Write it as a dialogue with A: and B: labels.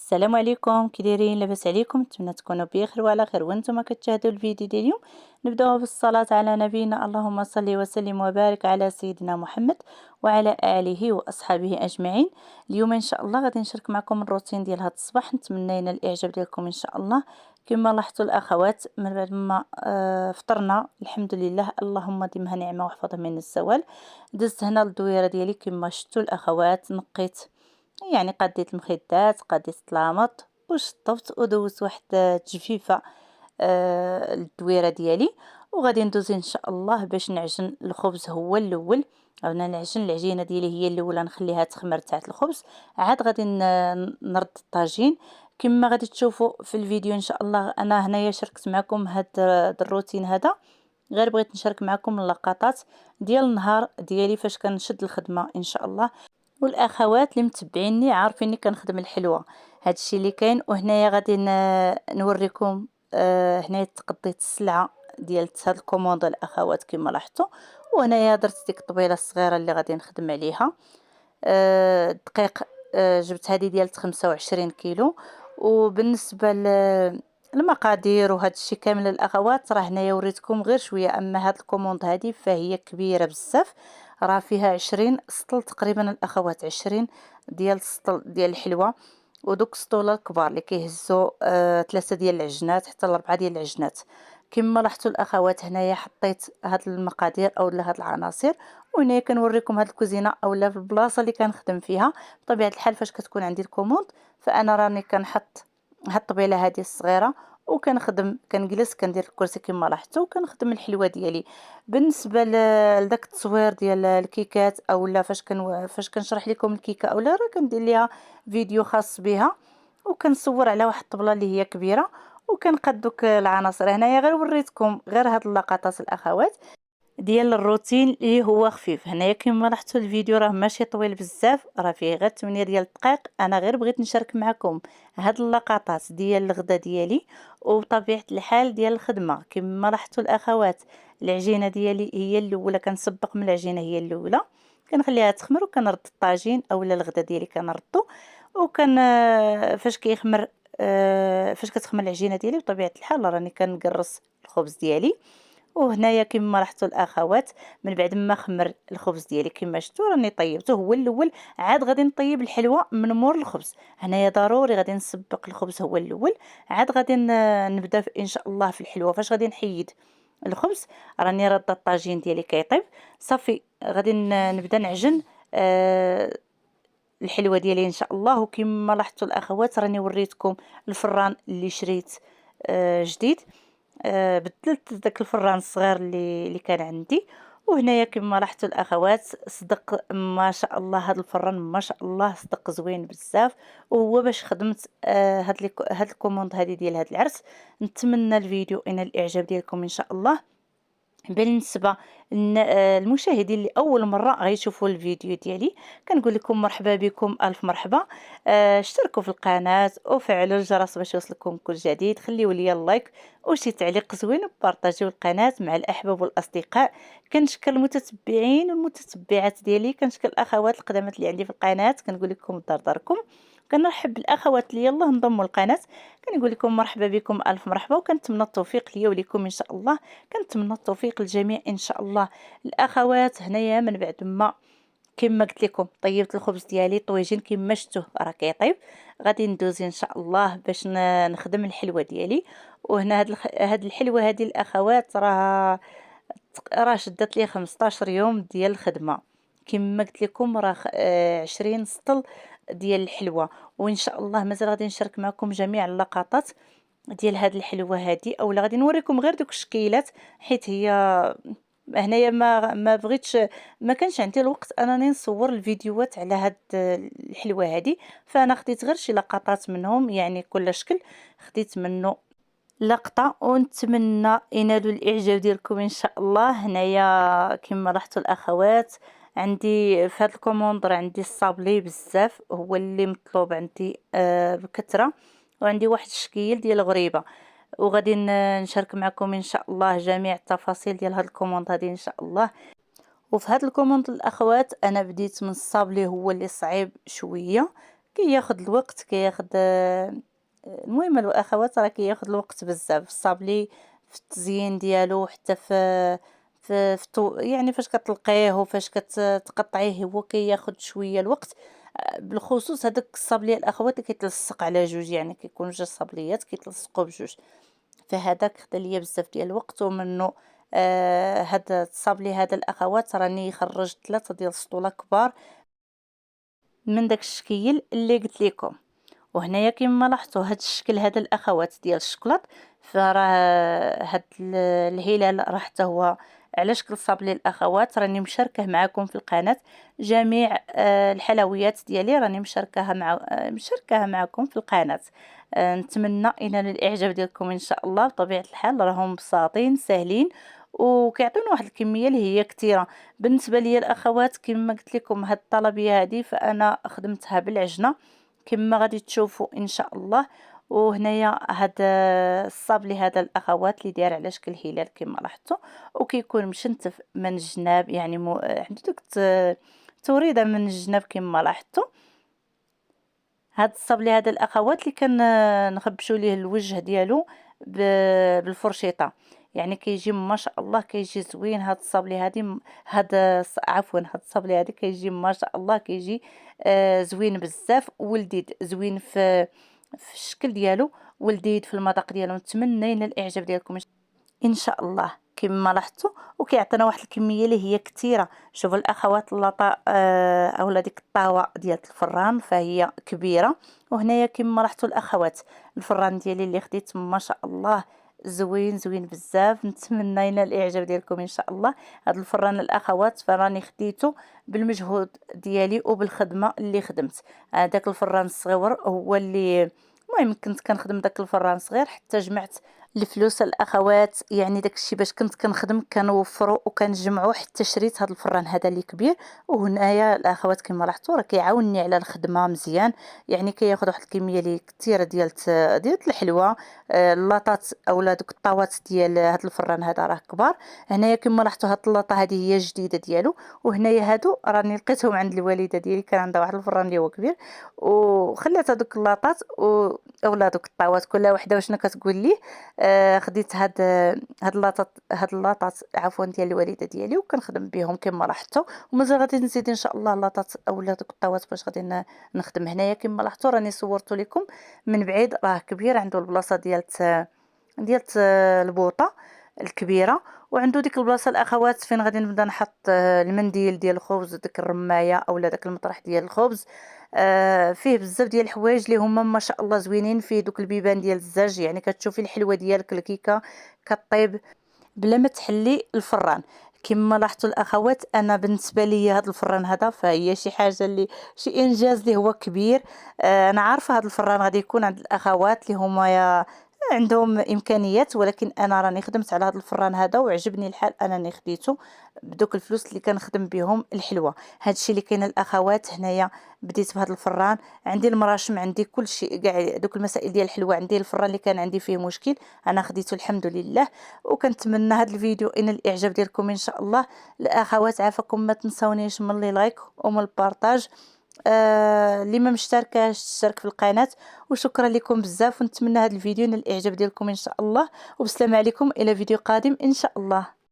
A: السلام عليكم، كي دايرين؟ لاباس عليكم؟ نتمنى تكونوا بخير وعلى خير وانتم كتشاهدوا الفيديو ديال اليوم. نبداو بالصلاه على نبينا، اللهم صل وسلم وبارك على سيدنا محمد وعلى اله واصحابه اجمعين. اليوم ان شاء الله غادي نشارك معكم الروتين ديال هذا الصباح، نتمنى ينال الاعجاب ديالكم ان شاء الله. كما لاحظتوا الاخوات، من بعد ما فطرنا الحمد لله، اللهم ديمها نعمه واحفظها من الزوال. دزت هنا الدويره ديالي كما شفتوا الاخوات، نقيت يعني قديت المخدات، قديت الطلامط وشطفت ودوزت واحد التجفيفه الدويره ديالي. وغادي ندوز ان شاء الله باش نعجن الخبز هو الاول. انا نعجن العجينه ديالي هي الاولى، نخليها تخمر تاعت الخبز، عاد غادي نرد الطاجين. كما غادي تشوفوا في الفيديو ان شاء الله. انا هنايا شاركت معكم هاد الروتين هذا، غير بغيت نشارك معكم اللقطات ديال النهار ديالي فاش كنشد الخدمه ان شاء الله. والاخوات اللي متبعيني عارفيني كنخدم الحلوه، هادشي اللي كاين. وهنايا غادي نوريكم هنايا تقضيت السلعه ديال هاد الكوموند الاخوات كما لاحظتوا. وهنايا درت ديك الطبيله الصغيره اللي غادي نخدم عليها. الدقيق جبت هذه ديال 25 كيلو. وبالنسبه المقادير وهذا الشيء كامل الاخوات، راه هنايا وريتكم غير شويه، اما هاد الكوموند هذه فهي كبيره بزاف، راه فيها 20 سطل تقريبا الاخوات، 20 ديال السطل ديال الحلوه. ودوك السطوله الكبار اللي كيهزوا 3 ديال العجنات حتى ل4 ديال العجنات. كما لاحظتوا الاخوات، هنايا حطيت هاد المقادير اولا هاد العناصر. وهنايا كنوريكم هاد الكوزينه اولا في البلاصه اللي كنخدم فيها. بطبيعه الحال فاش كتكون عندي الكوموند، فانا راني كنحط هاد الطبيله هذه الصغيره وكنخدم، كنجلس كندير الكرسي كما لاحظتوا وكنخدم الحلوه ديالي. بالنسبه لذاك التصوير ديال الكيكات اولا فاش كنشرح لكم الكيكه اولا، راه كندير ليها فيديو خاص بها، وكنصور على واحد الطبله اللي هي كبيره وكنقاد دوك العناصر. هنايا غير وريتكم غير هاد اللقطات الاخوات ديال الروتين اللي هو خفيف. هنايا كما لاحظتوا الفيديو راه ماشي طويل بزاف، راه فيه غير 8 ديال الدقائق. انا غير بغيت نشارك معكم هاد اللقطات ديال الغدا ديالي وبطبيعه الحال ديال الخدمه. كما لاحظتوا الاخوات، العجينه ديالي هي الاولى، كنسبق من العجينه هي الاولى، كنخليها تخمر وكنرد الطاجين اولا الغدا ديالي كنردو. وكان فاش كيخمر فاش كتخمر العجينه ديالي بطبيعه الحال راني كنقرص الخبز ديالي. وهنايا كما لاحظتوا الاخوات، من بعد ما خمر الخبز ديالي كما شفتوا راني طيبته هو الاول، عاد غادي نطيب الحلوه من مور الخبز. هنايا ضروري غادي نسبق الخبز هو الاول، عاد غادي نبدا ان شاء الله في الحلوه. فاش غادي نحيد الخبز راني راده الطاجين ديالي كيطيب صافي، غادي نبدا نعجن الحلوه ديالي ان شاء الله. وكما لاحظتوا الاخوات راني وريتكم الفران اللي شريت جديد، بدلت داك الفران الصغير اللي كان عندي. وهنايا كما لاحظتوا الاخوات، صدق ما شاء الله هذا الفران ما شاء الله صدق زوين بزاف. وهو باش خدمت هاد الكوموند هذه ديال هاد العرس. نتمنى الفيديو ينال الاعجاب ديالكم ان شاء الله. بالنسبه المشاهدين اللي اول مره غيشوفوا الفيديو ديالي، كنقول لكم مرحبا بكم، الف مرحبا. اشتركوا في القناه وفعلوا الجرس باش يوصلكم كل جديد، خليوا لي اللايك وشي تعليق زوين وبارطاجيو القناه مع الاحباب والاصدقاء. كنشكر المتتبعين والمتتبعات ديالي، كنشكر الاخوات القدامات اللي عندي في القناه، كنقول لكم دار داركم. كنرحب بالاخوات اللي يلاه انضموا للقناه، كنقول لكم مرحبا بكم، الف مرحبا. وكنتمنى التوفيق ليا ولكم ان شاء الله، كنتمنى التوفيق للجميع ان شاء الله. الاخوات هنايا من بعد ما كما قلت لكم طيبت الخبز ديالي طويجين كما شفتوه راه كيطيب، غادي ندوز ان شاء الله باش نخدم الحلوه ديالي. وهنا هاد الحلوه هذه الاخوات راه شدت لي 15 يوم ديال الخدمه. كما قلت لكم راه 20 سطل ديال الحلوه. وان شاء الله مازال غادي نشارك معكم جميع اللقطات ديال هاد الحلوه هادي، اولا غادي نوريكم غير دوك الشكيلات، حيت هي هنايا ما بغيتش، ما كانش عندي الوقت انني نصور الفيديوهات على هاد الحلوه هادي. فانا خديت غير شي لقطات منهم، يعني كل شكل خديت منه لقطه. ونتمنى ينالوا الاعجاب ديالكم ان شاء الله. هنايا كما لاحظتوا الاخوات، عندي في هاد الكوموندر عندي الصابلي بزاف، هو اللي مطلوب عندي بكثره. وعندي واحد الشكيل ديال الغريبه، وغادي نشارك معكم ان شاء الله جميع التفاصيل ديال هاد الكوموند هذه ان شاء الله. وفي هاد الكوموند الاخوات انا بديت من الصابلي هو اللي صعيب شويه، كياخد الوقت، كياخد المهم الأخوات راه كياخد الوقت بزاف الصابلي في التزيين ديالو، حتى يعني فاش كتلقيه وفاش كتقطعيه هو كياخد شوية الوقت. بالخصوص هاداك الصابلي الأخوات اللي كيتلصق على جوج، يعني كيكونوا جوج صابليات كيتلصقوا بجوج، فهداك خدا ليا بزاف ديال الوقت. ومنه هاد الصابلي هذا الأخوات راني خرجت 3 ديال السطوله كبار من داك الشكل اللي قلت لكم. وهنايا كما لاحظتوا هاد الشكل هذا الاخوات ديال الشكلاط، فراه هاد الهلال راه حتى هو على شكل صابلي الاخوات. راني مشاركه معكم في القناه جميع الحلويات ديالي، راني مشاركاها معكم في القناه. نتمنى ينال الاعجاب ديالكم ان شاء الله. بطبيعه الحال راهم بساطين ساهلين وكيعطيونا واحد الكميه اللي هي كثيره. بالنسبه لي الاخوات كما قلت لكم هاد الطلبيه هذه فانا خدمتها بالعجنه كما غادي تشوفوا ان شاء الله. وهنايا هذا الصابلي هذا الاخوات اللي داير على شكل هلال كما لاحظتوا، وكيكون مشنتف من الجناب، يعني عنده ديك توريده من الجناب كما لاحظتوا. هاد الصابلي هذا الاخوات اللي كان نخبشوا ليه الوجه ديالو بالفرشيطه، يعني كيجي ما شاء الله كيجي زوين. هاد الصابلي عفوا هاد الصابلي هذا كيجي ما شاء الله كيجي زوين بزاف ولذيذ، زوين في الشكل ديالو ولذيذ في المذاق ديالو. نتمنى ينال الاعجاب ديالكم ان شاء الله. كما لاحظتوا وكيعطينا واحد الكميه اللي هي كثيره. شوفوا الاخوات اللاطا اولا ديك الطاوه ديال الفران فهي كبيره. وهنايا كما لاحظتوا الاخوات الفران ديالي اللي خديت ما شاء الله زوين زوين بزاف. نتمنى ينال الاعجاب ديالكم ان شاء الله. هذا الفران الاخوات فراني خديته بالمجهود ديالي وبالخدمه اللي خدمت. هذاك الفران الصغير هو اللي المهم كنت كنخدم داك الفران صغير حتى جمعت الفلوس الاخوات، يعني داكشي باش كنت كنخدم كنوفروا وكنجمعوا حتى شريت هذا الفران هذا اللي كبير. وهنايا الاخوات كما لاحظتوا راه كيعاونني على الخدمه مزيان، يعني كياخذ واحد الكميه اللي كثيره ديال الحلوى. اللاطات اولا دوك الطاوات ديال هذا الفران هذا راه كبار. هنايا كما لاحظتوا هاد اللاطه هذه هي جديده ديالو. وهنايا هادو راني لقيتهم عند الوالده ديالي، كان عندها واحد الفران اللي هو كبير وخلات هذوك اللاطات اولا دوك الطاوات كل وحده وشنو كتقول ليه. خديت هاد اللاطات عفوا ديال الوالده ديالي وكنخدم بهم كما لاحظتوا. ومازال غادي نزيد ان شاء الله اللاطات اولا دوك الطاوات باش غادي نخدم. هنايا كما لاحظتوا راني صورت لكم من بعيد، راه كبير عنده البلاصه ديال البوطه الكبيره، وعنده ديك البلاصه الاخوات فين غادي نبدا نحط المنديل ديال الخبز، ديك الرمايه اولا داك المطرح ديال الخبز. فيه بزاف ديال الحوايج اللي هما ما شاء الله زوينين. فيه دوك البيبان ديال الزاج، يعني كتشوفي الحلوه ديالك الكيكه كطيب بلا ما تحلي الفران. كما لاحظتوا الاخوات انا بالنسبه لي هذا الفران هذا فهي شي حاجه اللي شي انجاز اللي هو كبير. انا عارفه هذا الفران غادي يكون عند الاخوات اللي هما عندهم امكانيات، ولكن انا راني خدمت على هذا الفران هذا وعجبني الحال انني خديته بدوك الفلوس اللي كنخدم بهم الحلوه. هادشي اللي كاين الاخوات. هنايا بديت بهذا الفران، عندي المراشم، عندي كل شيء كاع دوك المسائل ديال الحلوه. عندي الفران اللي كان عندي فيه مشكل انا خديته الحمد لله. وكنتمنى هذا الفيديو ان الاعجاب ديالكم ان شاء الله. الاخوات عافاكم ما تنسونيش من لي لايك ومن البارطاج. اللي ما مشتركاش تشترك في القناه. وشكرا لكم بزاف، ونتمنى هذا الفيديو ينال الاعجاب ديالكم ان شاء الله. وبسلام عليكم الى فيديو قادم ان شاء الله.